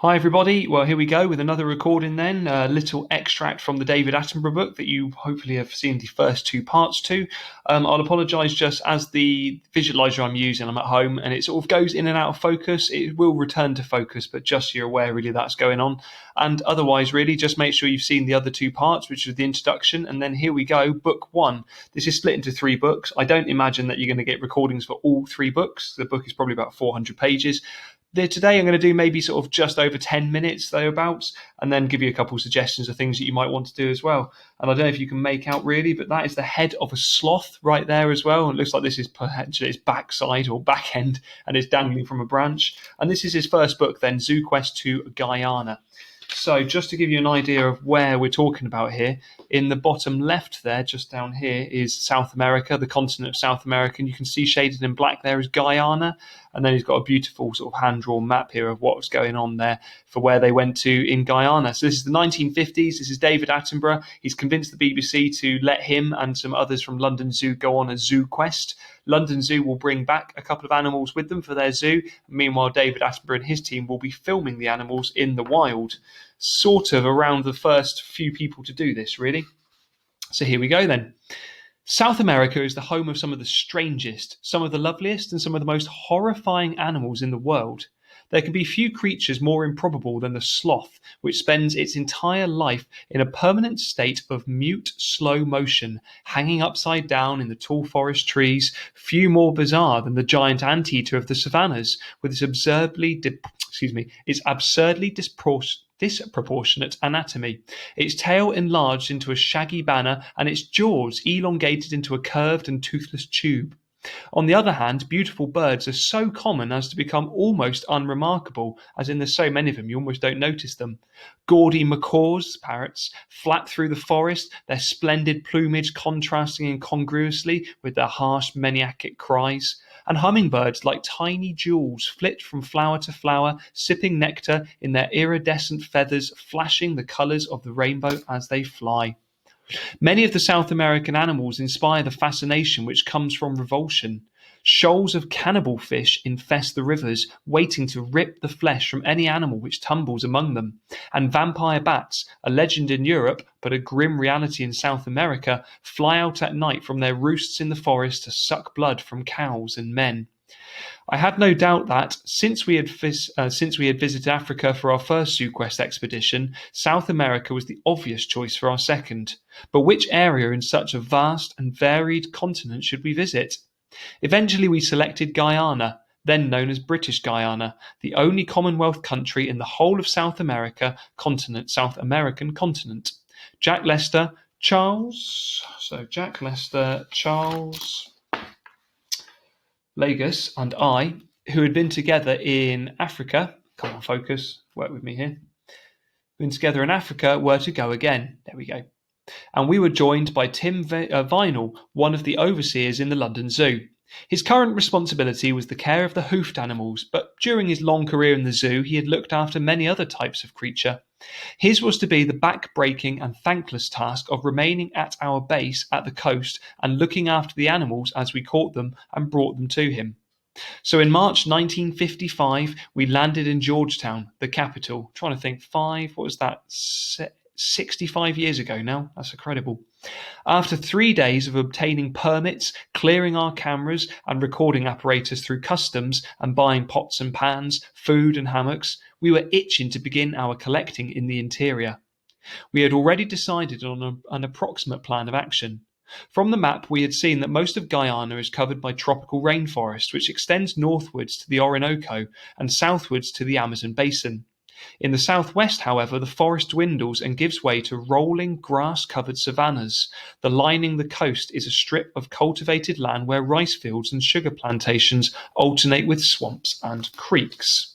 Hi, everybody. Well, here we go with another recording then. A little extract from the David Attenborough book that you hopefully have seen the first two parts to. I'll apologise just as the visualizer I'm using, I'm at home and it sort of goes in and out of focus. It will return to focus, but just so you're aware, really, that's going on. And otherwise, really, just make sure you've seen the other two parts, which is the introduction. And then here we go, book one. This is split into three books. I don't imagine that you're going to get recordings for all three books. The book is probably about 400 pages. Today I'm going to do maybe sort of just over 10 minutes thereabouts, and then give you a couple of suggestions of things that you might want to do as well. And I don't know if you can make out really, but that is the head of a sloth right there as well. It looks like this is potentially its backside or back end, and it's dangling from a branch. And this is his first book then, Zoo Quest to Guyana. So just to give you an idea of where we're talking about here, in the bottom left there, just down here, is South America, the continent of South America. And you can see shaded in black there is Guyana. And then he's got a beautiful sort of hand-drawn map here of what's going on there for where they went to in Guyana. So this is the 1950s. This is David Attenborough. He's convinced the BBC to let him and some others from London Zoo go on a zoo quest. London Zoo will bring back a couple of animals with them for their zoo. Meanwhile, David Attenborough and his team will be filming the animals in the wild, sort of around the first few people to do this, really. So here we go then. South America is the home of some of the strangest, some of the loveliest, and some of the most horrifying animals in the world. There can be few creatures more improbable than the sloth, which spends its entire life in a permanent state of mute, slow motion, hanging upside down in the tall forest trees, few more bizarre than the giant anteater of the savannas, with its absurdly disproportionate anatomy, its tail enlarged into a shaggy banner, and its jaws elongated into a curved and toothless tube. On the other hand, beautiful birds are so common as to become almost unremarkable, as in there's so many of them you almost don't notice them. Gaudy macaws, parrots, flap through the forest, their splendid plumage contrasting incongruously with their harsh maniac cries. And hummingbirds, like tiny jewels, flit from flower to flower, sipping nectar in their iridescent feathers, flashing the colours of the rainbow as they fly. Many of the South American animals inspire the fascination which comes from revulsion. Shoals of cannibal fish infest the rivers, waiting to rip the flesh from any animal which tumbles among them. And vampire bats, a legend in Europe but a grim reality in South America, fly out at night from their roosts in the forest to suck blood from cows and men. I had no doubt that, since we had visited Africa for our first Zoo Quest expedition, South America was the obvious choice for our second. But which area in such a vast and varied continent should we visit? Eventually we selected Guyana, then known as British Guyana, the only Commonwealth country in the whole of South American continent. Jack Lester, Charles Lagos and I, who had been together in Africa, come on focus, work with me here, been together in Africa, were to go again. There we go. And we were joined by Tim Vinal, one of the overseers in the London Zoo. His current responsibility was the care of the hoofed animals, but during his long career in the zoo he had looked after many other types of creature. His was to be the back-breaking and thankless task of remaining at our base at the coast and looking after the animals as we caught them and brought them to him. So in March 1955, we landed in Georgetown, the capital. I'm trying to think, 65 years ago now. That's incredible. After 3 days of obtaining permits, clearing our cameras and recording apparatus through customs, and buying pots and pans, food and hammocks, we were itching to begin our collecting in the interior. We had already decided on an approximate plan of action. From the map, we had seen that most of Guyana is covered by tropical rainforest, which extends northwards to the Orinoco and southwards to the Amazon basin. In the southwest, however, the forest dwindles and gives way to rolling, grass-covered savannas. The lining the coast is a strip of cultivated land where rice fields and sugar plantations alternate with swamps and creeks.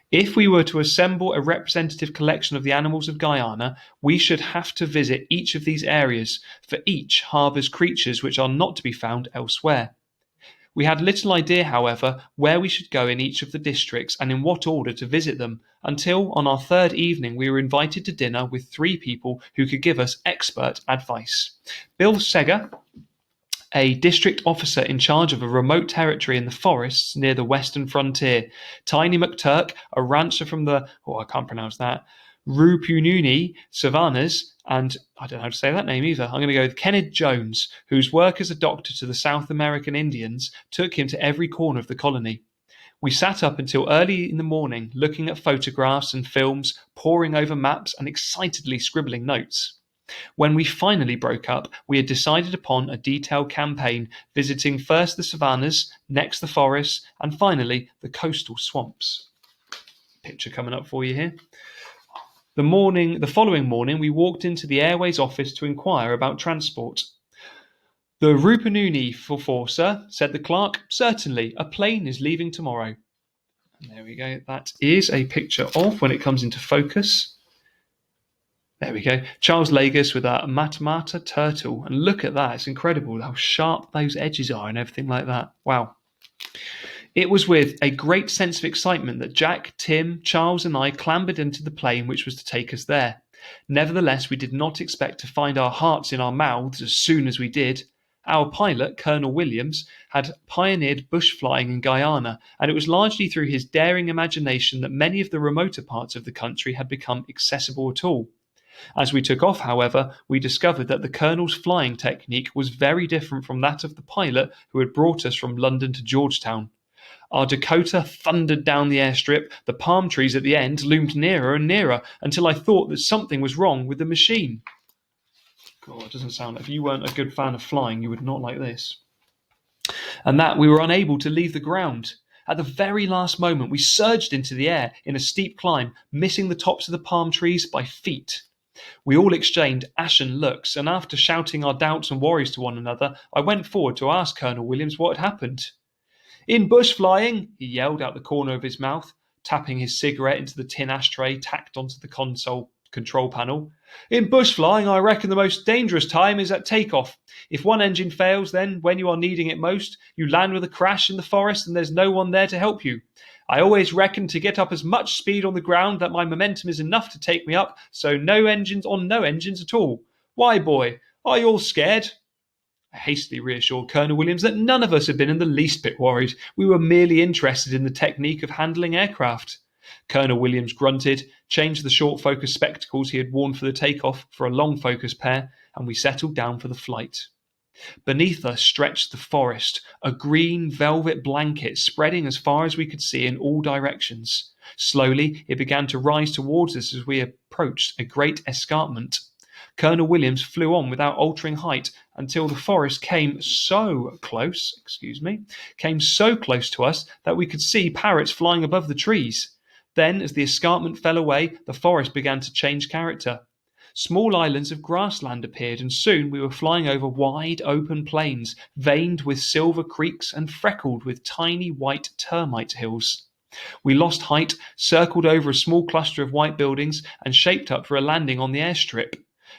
If we were to assemble a representative collection of the animals of Guyana, we should have to visit each of these areas, for each harbours creatures which are not to be found elsewhere. We had little idea, however, where we should go in each of the districts and in what order to visit them, until on our third evening we were invited to dinner with three people who could give us expert advice. Bill Seger, a district officer in charge of a remote territory in the forests near the western frontier. Tiny McTurk, a rancher from the, I can't pronounce that, Rupununi savannas, and I don't know how to say that name either. I'm going to go with Kenneth Jones, whose work as a doctor to the South American Indians took him to every corner of the colony. We sat up until early in the morning, looking at photographs and films, poring over maps, and excitedly scribbling notes. When we finally broke up, we had decided upon a detailed campaign, visiting first the savannas, next the forests, and finally the coastal swamps. Picture coming up for you here. The following morning, we walked into the Airways office to inquire about transport. "The Rupununi for sir," said the clerk. "Certainly, a plane is leaving tomorrow." And there we go. That is a picture of when it comes into focus. There we go. Charles Lagos with a Matmata turtle. And look at that. It's incredible how sharp those edges are and everything like that. Wow. It was with a great sense of excitement that Jack, Tim, Charles, and I clambered into the plane which was to take us there. Nevertheless, we did not expect to find our hearts in our mouths as soon as we did. Our pilot, Colonel Williams, had pioneered bush flying in Guyana, and it was largely through his daring imagination that many of the remoter parts of the country had become accessible at all. As we took off, however, we discovered that the Colonel's flying technique was very different from that of the pilot who had brought us from London to Georgetown. Our Dakota thundered down the airstrip. The palm trees at the end loomed nearer and nearer until I thought that something was wrong with the machine. God, it doesn't sound like, if you weren't a good fan of flying, you would not like this. And that we were unable to leave the ground. At the very last moment, we surged into the air in a steep climb, missing the tops of the palm trees by feet. We all exchanged ashen looks, and after shouting our doubts and worries to one another, I went forward to ask Colonel Williams what had happened. "In bush flying," he yelled out the corner of his mouth, tapping his cigarette into the tin ashtray tacked onto the console control panel. "In bush flying, I reckon the most dangerous time is at takeoff. If one engine fails, then, when you are needing it most, you land with a crash in the forest and there's no one there to help you. I always reckon to get up as much speed on the ground that my momentum is enough to take me up, so no engines at all. Why, boy, are you all scared?" I hastily reassured Colonel Williams that none of us had been in the least bit worried. We were merely interested in the technique of handling aircraft. Colonel Williams grunted, changed the short focus spectacles he had worn for the takeoff for a long focus pair, and we settled down for the flight. Beneath us stretched the forest, a green velvet blanket spreading as far as we could see in all directions. Slowly, it began to rise towards us as we approached a great escarpment. Colonel Williams flew on without altering height until the forest came so close to us that we could see parrots flying above the trees. Then, as the escarpment fell away, the forest began to change character. Small islands of grassland appeared, and soon we were flying over wide open plains, veined with silver creeks and freckled with tiny white termite hills. We lost height, circled over a small cluster of white buildings, and shaped up for a landing on the airstrip,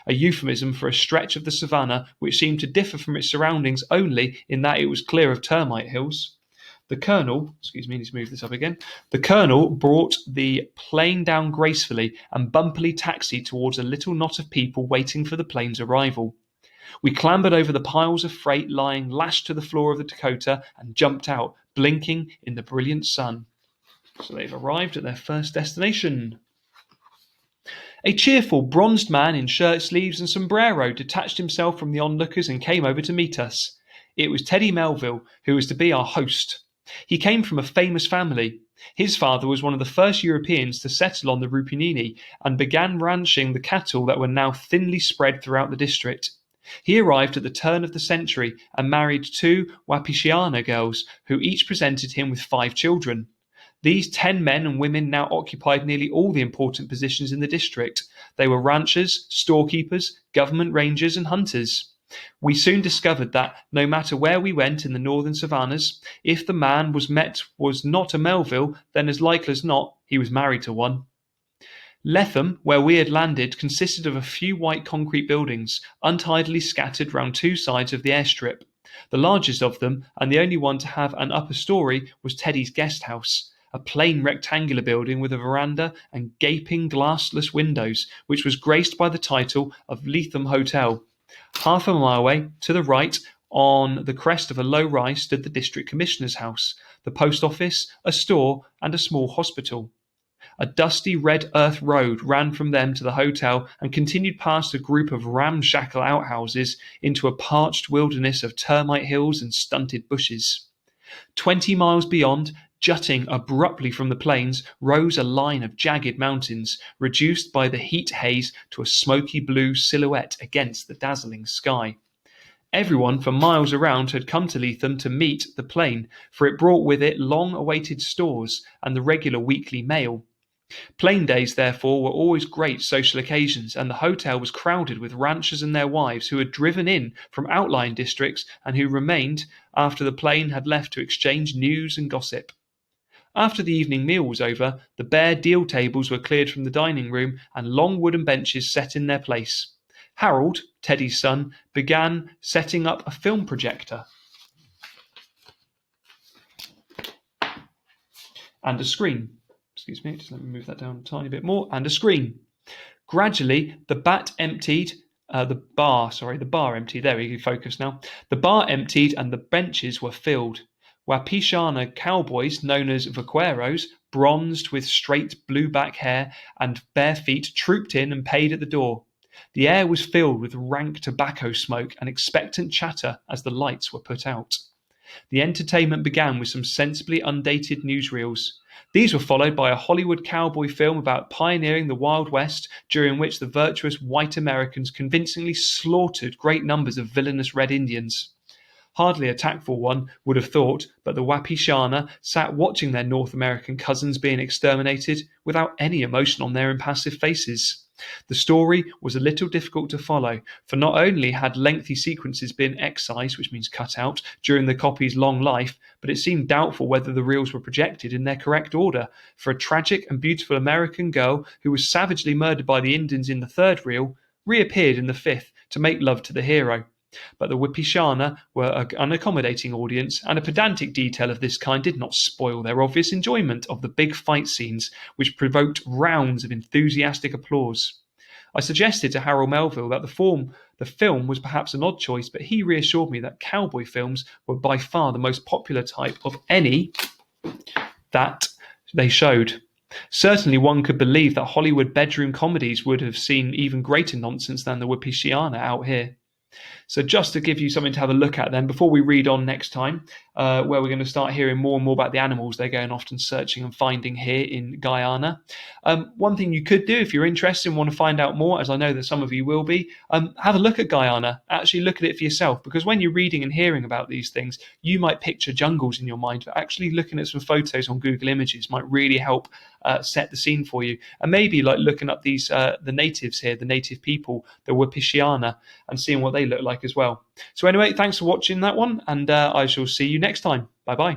a euphemism for a stretch of the savannah which seemed to differ from its surroundings only in that it was clear of termite hills. The Colonel, need to move this up again. The Colonel brought the plane down gracefully and bumpily taxied towards a little knot of people waiting for the plane's arrival. We clambered over the piles of freight lying lashed to the floor of the Dakota and jumped out, blinking in the brilliant sun. So they've arrived at their first destination. A cheerful, bronzed man in shirt sleeves and sombrero detached himself from the onlookers and came over to meet us. It was Teddy Melville, who was to be our host. He came from a famous family. His father was one of the first Europeans to settle on the Rupununi and began ranching the cattle that were now thinly spread throughout the district. He arrived at the turn of the century and married 2 Wapishiana girls, who each presented him with 5 children. These 10 men and women now occupied nearly all the important positions in the district. They were ranchers, storekeepers, government rangers, and hunters. We soon discovered that, no matter where we went in the northern savannas, if the man was not a Melville, then as likely as not, he was married to one. Letham, where we had landed, consisted of a few white concrete buildings, untidily scattered round 2 sides of the airstrip. The largest of them, and the only one to have an upper story, was Teddy's guest house, a plain rectangular building with a veranda and gaping glassless windows, which was graced by the title of Letham Hotel. Half a mile away, to the right, On the crest of a low rise stood the district commissioner's house, the post office, a store, and a small hospital. A dusty red earth road ran from them to the hotel and continued past a group of ramshackle outhouses into a parched wilderness of termite hills and stunted bushes. 20 miles beyond, jutting abruptly from the plains, rose a line of jagged mountains, reduced by the heat haze to a smoky blue silhouette against the dazzling sky. Everyone for miles around had come to Leatham to meet the plane, for it brought with it long-awaited stores and the regular weekly mail. Plain days, therefore, were always great social occasions, and the hotel was crowded with ranchers and their wives who had driven in from outlying districts and who remained after the plane had left to exchange news and gossip. After the evening meal was over, the bare deal tables were cleared from the dining room and long wooden benches set in their place. Harold, Teddy's son, began setting up a film projector and a screen. Excuse me, just let me move that down a tiny bit more, and a screen. Gradually, the bar emptied. The bar emptied. There we go, focus now. The bar emptied and the benches were filled. Wapishana cowboys, known as vaqueros, bronzed with straight blue back hair and bare feet, trooped in and paid at the door. The air was filled with rank tobacco smoke and expectant chatter as the lights were put out. The entertainment began with some sensibly undated newsreels. These were followed by a Hollywood cowboy film about pioneering the Wild West, during which the virtuous white Americans convincingly slaughtered great numbers of villainous Red Indians. Hardly a tactful one would have thought, but the Wapishana sat watching their North American cousins being exterminated without any emotion on their impassive faces. The story was a little difficult to follow, for not only had lengthy sequences been excised, which means cut out, during the copy's long life, but it seemed doubtful whether the reels were projected in their correct order, for a tragic and beautiful American girl who was savagely murdered by the Indians in the third reel reappeared in the fifth to make love to the hero. But the Wapishana were an accommodating audience, and a pedantic detail of this kind did not spoil their obvious enjoyment of the big fight scenes, which provoked rounds of enthusiastic applause. I suggested to Harold Melville that the film was perhaps an odd choice, but he reassured me that cowboy films were by far the most popular type of any that they showed. Certainly one could believe that Hollywood bedroom comedies would have seen even greater nonsense than the Wapishana out here. So just to give you something to have a look at then, before we read on next time, where we're going to start hearing more and more about the animals they're going often searching and finding here in Guyana. One thing you could do if you're interested and want to find out more, as I know that some of you will be, have a look at Guyana. Actually look at it for yourself, because when you're reading and hearing about these things, you might picture jungles in your mind, but actually looking at some photos on Google Images might really help set the scene for you. And maybe like looking up these the natives here, the native people, the Wapishana, and seeing what they look like as well. So anyway, thanks for watching that one, and I shall see you next time. Bye bye.